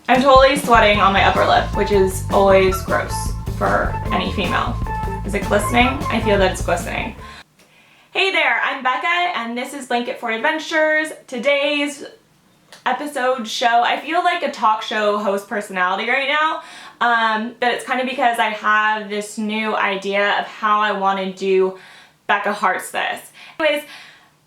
I'm totally sweating on my upper lip, which is always gross for any female. Is it glistening? I feel that it's glistening. Hey there, I'm Becca and this is Blanket Fort Adventures. Today's episode show, I feel like a talk show host personality right now, but it's kind of because I have this new idea of how I want to do Bekka Hearts This. Anyways,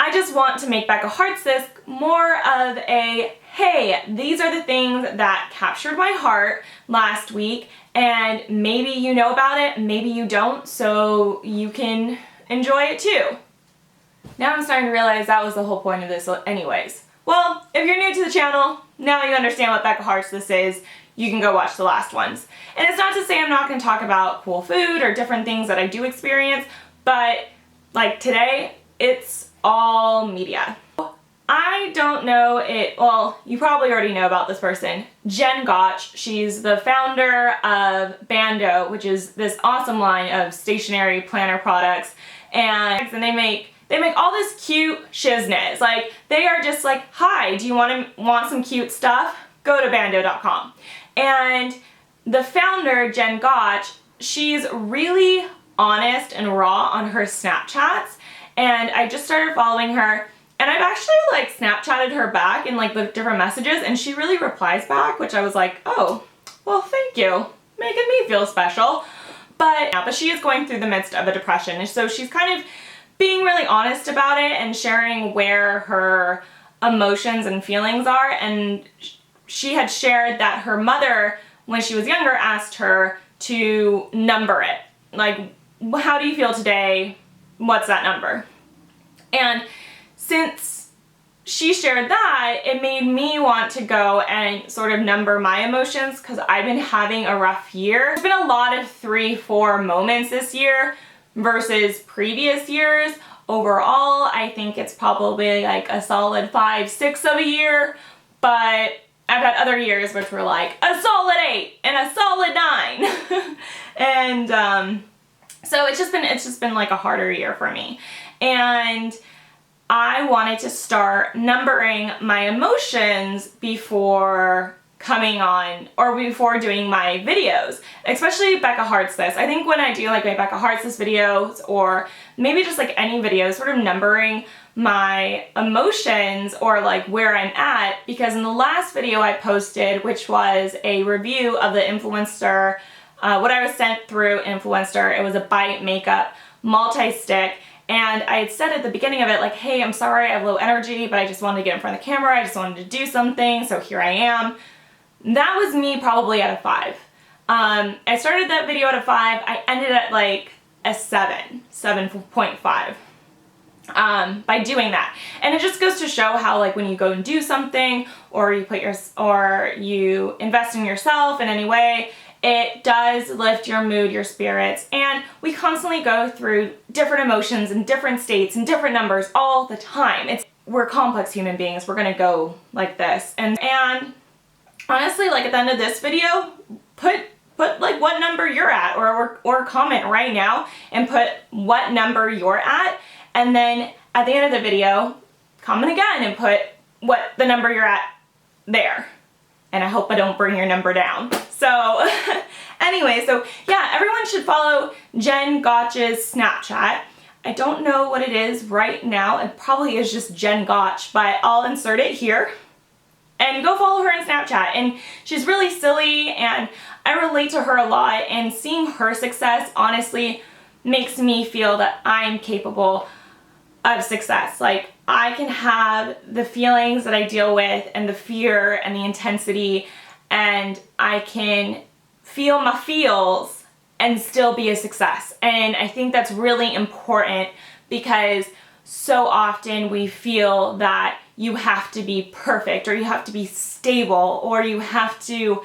I just want to make Bekka Hearts This more of a, hey, these are the things that captured my heart last week, and maybe you know about it, maybe you don't, so you can enjoy it too. Now I'm starting to realize that was the whole point of this anyways. Well, if you're new to the channel, now you understand what Bekka Hearts This is, you can go watch the last ones. And it's not to say I'm not going to talk about cool food or different things that I do experience, but like today, it's all media. I don't know it, well, you probably already know about this person, Jen Gotch. She's the founder of Bandeau, which is this awesome line of stationery planner products, and they make all this cute shiznit. Like, they are just like, hi, do you want some cute stuff? Go to bandeau.com. And the founder, Jen Gotch, she's really honest and raw on her Snapchats, and I just started following her, and I've actually like Snapchatted her back in like the different messages, and she really replies back, which I was like, oh, well, thank you, making me feel special. But she is going through the midst of a depression, and so she's kind of being really honest about it and sharing where her emotions and feelings are. And she had shared that her mother, when she was younger, asked her to number it. Like, how do you feel today? What's that number? And since she shared that, it made me want to go and sort of number my emotions, because I've been having a rough year. There's been a lot of 3-4 moments this year versus previous years. Overall, I think it's probably like a solid 5-6 of a year, but I've had other years which were like a solid 8 and a solid 9. And so it's just been like a harder year for me. And I wanted to start numbering my emotions before coming on, or before doing my videos, especially Bekka Hearts This. I think when I do like my Bekka Hearts This videos, or maybe just like any video, sort of numbering my emotions or like where I'm at, because in the last video I posted, which was a review of the Influencer, what I was sent through Influencer, it was a Bite Makeup multi-stick. And I had said at the beginning of it, like, hey, I'm sorry, I have low energy, but I just wanted to get in front of the camera. I just wanted to do something, so here I am. That was me probably at a 5. I started that video at a 5. I ended at like a 7.5 by doing that. And it just goes to show how, like, when you go and do something, or you invest in yourself in any way, it does lift your mood, your spirits, and we constantly go through different emotions and different states and different numbers all the time. We're complex human beings. We're gonna go like this. And honestly, like at the end of this video, put like what number you're at, or comment right now and put what number you're at, and then at the end of the video, comment again and put what the number you're at there. And I hope I don't bring your number down. So anyway, so yeah, everyone should follow Jen Gotch's Snapchat. I don't know what it is right now. It probably is just Jen Gotch, but I'll insert it here. And go follow her on Snapchat. And she's really silly, and I relate to her a lot, and seeing her success honestly makes me feel that I'm capable of success. Like, I can have the feelings that I deal with and the fear and the intensity, and I can feel my feels and still be a success. And I think that's really important, because so often we feel that you have to be perfect, or you have to be stable, or you have to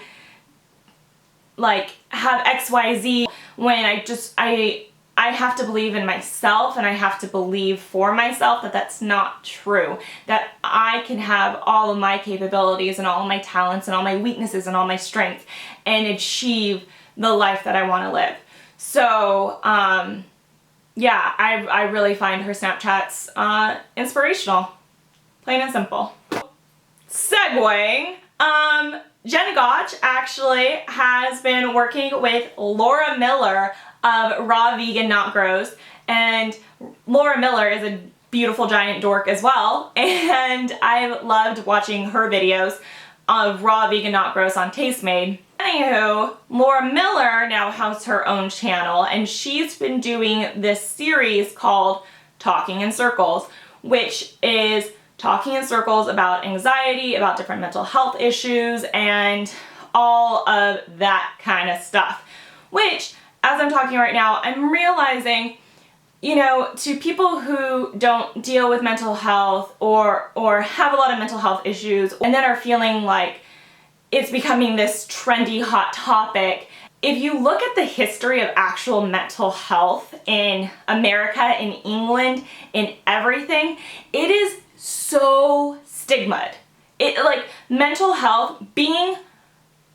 like have XYZ, when I have to believe in myself, and I have to believe for myself that that's not true. That I can have all of my capabilities and all of my talents and all my weaknesses and all my strengths and achieve the life that I want to live. So, yeah, I really find her Snapchats inspirational. Plain and simple. Segueing, Jen Gotch actually has been working with Laura Miller of Raw Vegan Not Gross, and Laura Miller is a beautiful giant dork as well, and I've loved watching her videos of Raw Vegan Not Gross on Tastemade. Anywho, Laura Miller now has her own channel, and she's been doing this series called Talking in Circles, which is talking in circles about anxiety, about different mental health issues, and all of that kind of stuff. Which, as I'm talking right now, I'm realizing, you know, to people who don't deal with mental health or have a lot of mental health issues and then are feeling like it's becoming this trendy hot topic, if you look at the history of actual mental health in America, in England, in everything, it is so stigmatized. Like, mental health, being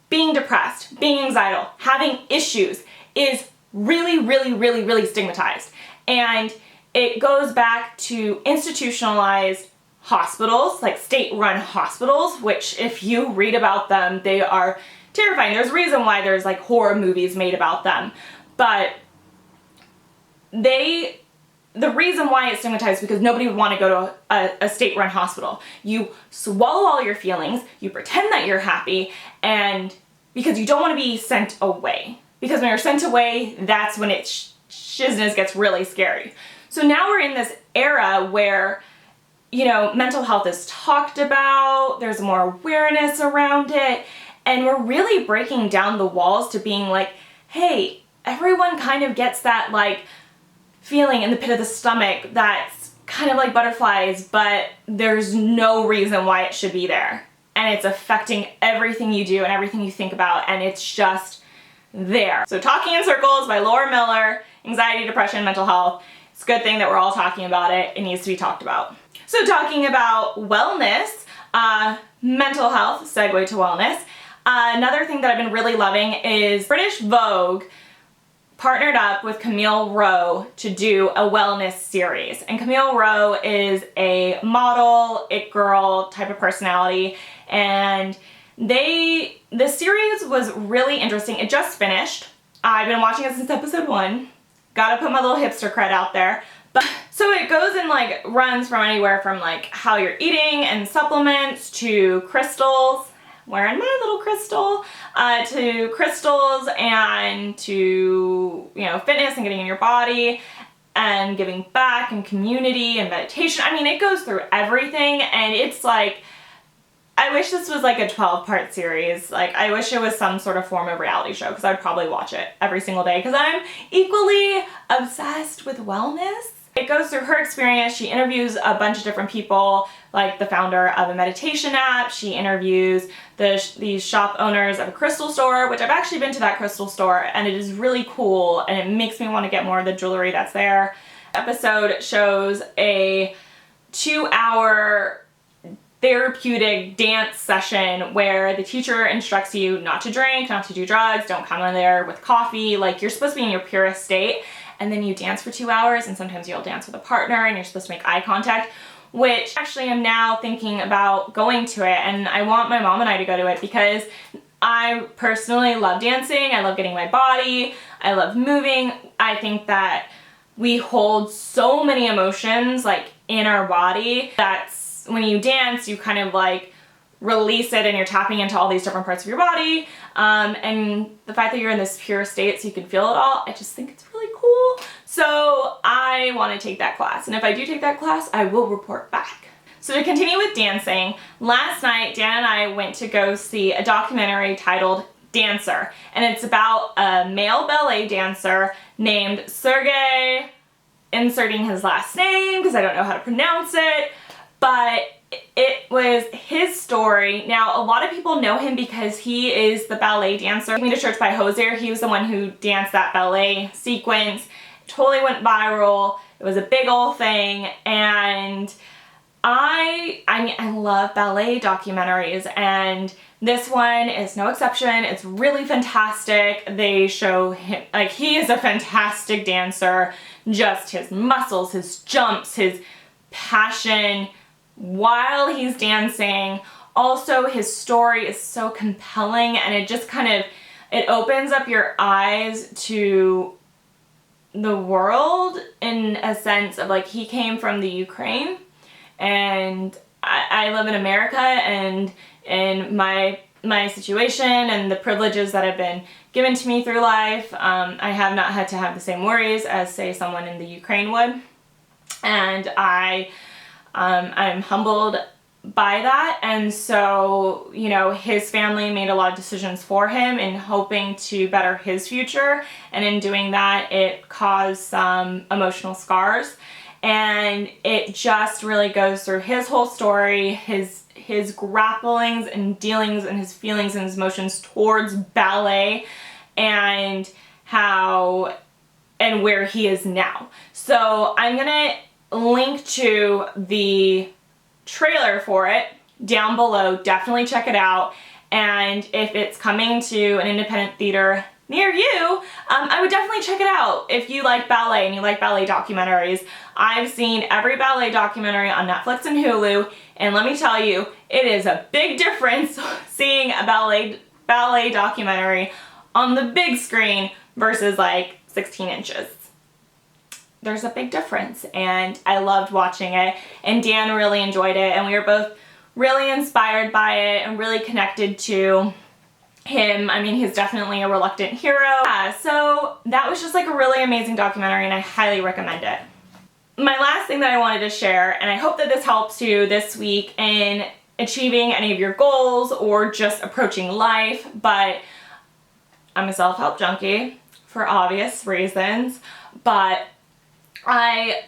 depressed, being anxiety, having issues is really stigmatized. And it goes back to institutionalized hospitals, like state-run hospitals, which if you read about them, they are terrifying. There's a reason why there's like horror movies made about them. But the reason why it's stigmatized is because nobody would want to go to a state-run hospital. You swallow all your feelings, you pretend that you're happy, and because you don't want to be sent away. Because when you're sent away, that's when shizness gets really scary. So now we're in this era where, you know, mental health is talked about, there's more awareness around it, and we're really breaking down the walls to being like, hey, everyone kind of gets that like feeling in the pit of the stomach that's kind of like butterflies, but there's no reason why it should be there. And it's affecting everything you do and everything you think about, and it's just there. So Talking in Circles by Laura Miller, anxiety, depression, mental health. It's a good thing that we're all talking about it. It needs to be talked about. So talking about wellness, mental health, segue to wellness. Another thing that I've been really loving is British Vogue partnered up with Camille Rowe to do a wellness series. And Camille Rowe is a model, it girl type of personality, and the series was really interesting. It just finished. I've been watching it since episode 1. Gotta put my little hipster cred out there. But so it goes and like runs from anywhere from like how you're eating and supplements to crystals, wearing my little crystal, to crystals and to, you know, fitness and getting in your body and giving back and community and meditation. I mean, it goes through everything, and it's like, I wish this was like a 12-part series. Like, I wish it was some sort of form of reality show, because I'd probably watch it every single day because I'm equally obsessed with wellness. It goes through her experience. She interviews a bunch of different people, like the founder of a meditation app. She interviews these shop owners of a crystal store, which I've actually been to that crystal store, and it is really cool, and it makes me want to get more of the jewelry that's there. Episode shows a 2-hour therapeutic dance session where the teacher instructs you not to drink, not to do drugs, don't come in there with coffee. Like, you're supposed to be in your purest state, and then you dance for 2 hours, and sometimes you'll dance with a partner and you're supposed to make eye contact, which actually I'm now thinking about going to it, and I want my mom and I to go to it because I personally love dancing. I love getting my body. I love moving. I think that we hold so many emotions like in our body. That's when you dance, you kind of like release it and you're tapping into all these different parts of your body. And the fact that you're in this pure state so you can feel it all, I just think it's really cool. So I want to take that class. And if I do take that class, I will report back. So to continue with dancing, last night Dan and I went to go see a documentary titled Dancer. And it's about a male ballet dancer named Sergei, inserting his last name because I don't know how to pronounce it. But it was his story. Now, a lot of people know him because he is the ballet dancer. Take Me to Church by Hosier. He was the one who danced that ballet sequence. It totally went viral. It was a big old thing. And I mean, I love ballet documentaries, and this one is no exception. It's really fantastic. They show him, like, he is a fantastic dancer. Just his muscles, his jumps, his passion while he's dancing, also his story is so compelling, and it just kind of, it opens up your eyes to the world in a sense of like, he came from the Ukraine, and I live in America, and in my situation and the privileges that have been given to me through life, I have not had to have the same worries as, say, someone in the Ukraine would. And I'm humbled by that. And so, you know, his family made a lot of decisions for him in hoping to better his future. And in doing that, it caused some emotional scars. And it just really goes through his whole story, his grapplings and dealings and his feelings and his emotions towards ballet, and how and where he is now. So I'm gonna link to the trailer for it down below. Definitely check it out. And if it's coming to an independent theater near you, I would definitely check it out if you like ballet and you like ballet documentaries. I've seen every ballet documentary on Netflix and Hulu, and let me tell you, it is a big difference seeing a ballet documentary on the big screen versus like 16 inches. There's a big difference, and I loved watching it, and Dan really enjoyed it, and we were both really inspired by it and really connected to him. I mean, he's definitely a reluctant hero. Yeah, so that was just like a really amazing documentary, and I highly recommend it. My last thing that I wanted to share, and I hope that this helps you this week in achieving any of your goals or just approaching life, but I'm a self-help junkie for obvious reasons, but I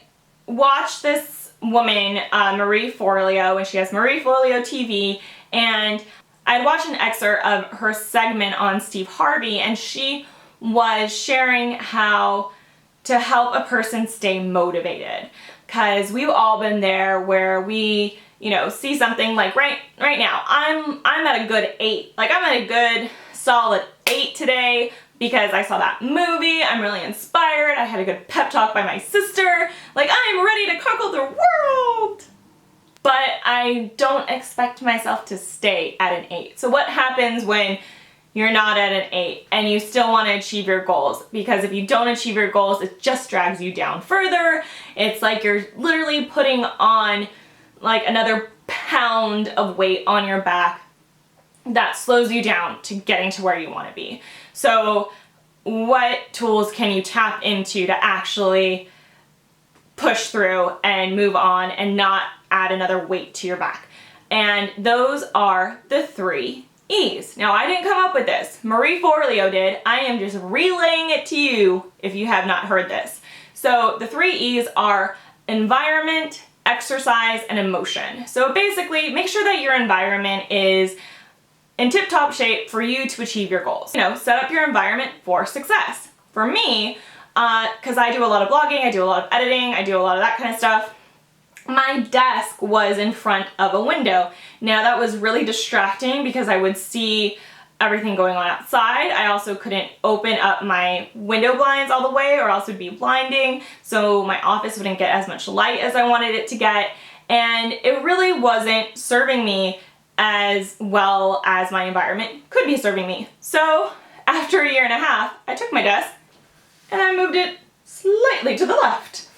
watched this woman, Marie Forleo, and she has Marie Forleo TV, and I'd watched an excerpt of her segment on Steve Harvey, and she was sharing how to help a person stay motivated, because we've all been there where we, you know, see something like right now, I'm at a good 8, like I'm at a good solid 8 today, because I saw that movie, I'm really inspired, I had a good pep talk by my sister, like I'm ready to conquer the world! But I don't expect myself to stay at an 8. So what happens when you're not at an 8 and you still want to achieve your goals? Because if you don't achieve your goals, it just drags you down further. It's like you're literally putting on like another pound of weight on your back that slows you down to getting to where you want to be. So what tools can you tap into to actually push through and move on and not add another weight to your back? And those are the 3 E's. Now, I didn't come up with this. Marie Forleo did. I am just relaying it to you if you have not heard this. So the 3 E's are environment, exercise, and emotion. So basically, make sure that your environment is in tip-top shape for you to achieve your goals. You know, set up your environment for success. For me, because I do a lot of blogging, I do a lot of editing, I do a lot of that kind of stuff, my desk was in front of a window. Now that was really distracting because I would see everything going on outside. I also couldn't open up my window blinds all the way or else it would be blinding, so my office wouldn't get as much light as I wanted it to get, and it really wasn't serving me as well as my environment could be serving me. So after 1.5 years, I took my desk and I moved it slightly to the left.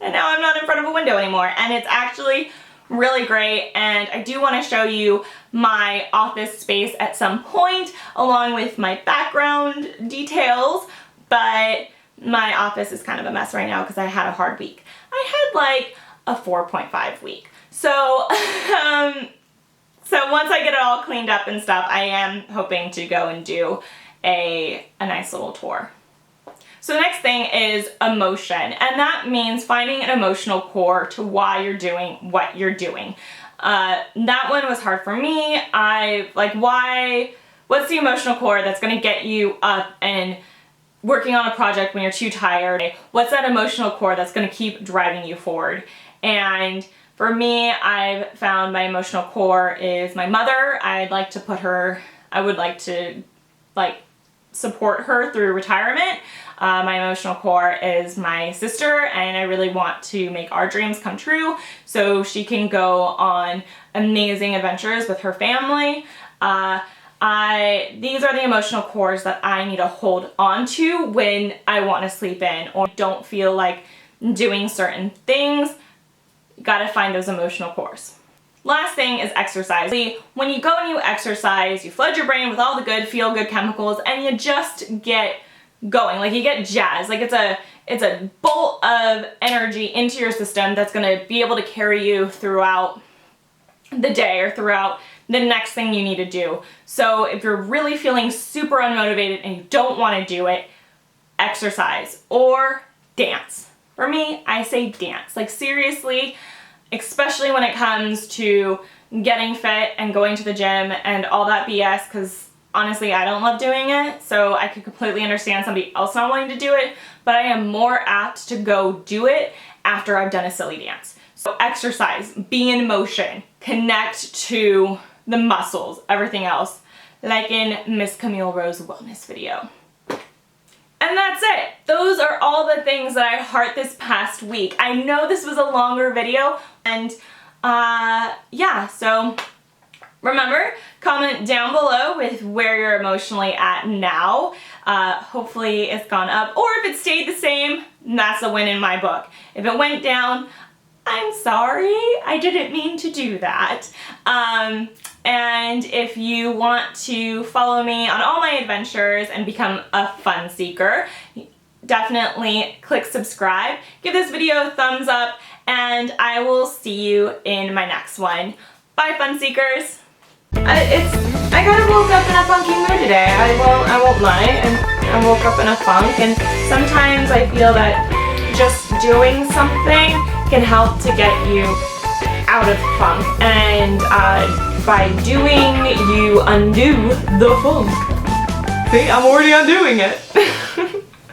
And now I'm not in front of a window anymore, and it's actually really great. And I do want to show you my office space at some point along with my background details, but my office is kind of a mess right now because I had a hard week. I had like a 4.5 week. So so once I get it all cleaned up and stuff, I am hoping to go and do a nice little tour. So the next thing is emotion, and that means finding an emotional core to why you're doing what you're doing. That one was hard for me. What's the emotional core that's gonna get you up and working on a project when you're too tired? What's that emotional core that's gonna keep driving you forward? And for me, I've found my emotional core is my mother. I would like to support her through retirement. My emotional core is my sister, and I really want to make our dreams come true so she can go on amazing adventures with her family. These are the emotional cores that I need to hold on to when I want to sleep in or don't feel like doing certain things. You gotta find those emotional cores. Last thing is exercise. When you go and you exercise, you flood your brain with all the good feel-good chemicals and you just get going. Like, you get jazzed. Like, it's a bolt of energy into your system that's gonna be able to carry you throughout the day or throughout the next thing you need to do. So if you're really feeling super unmotivated and you don't want to do it, exercise or dance. For me, I say dance. Like, seriously, especially when it comes to getting fit and going to the gym and all that BS, because honestly, I don't love doing it, so I could completely understand somebody else not wanting to do it, but I am more apt to go do it after I've done a silly dance. So exercise, be in motion, connect to the muscles, everything else, like in Miss Camille Rowe's wellness video. And that's it. Those are all the things that I heart this past week. I know this was a longer video, and yeah, so remember, comment down below with where you're emotionally at now. Hopefully it's gone up, or if it stayed the same, that's a win in my book. If it went down, I'm sorry, I didn't mean to do that. And if you want to follow me on all my adventures and become a fun seeker, definitely click subscribe, give this video a thumbs up, and I will see you in my next one. Bye, fun seekers. I kind of woke up in a funky mood today. I won't lie, and I woke up in a funk, and sometimes I feel that just doing something can help to get you out of funk, and by doing, you undo the funk. See, I'm already undoing it.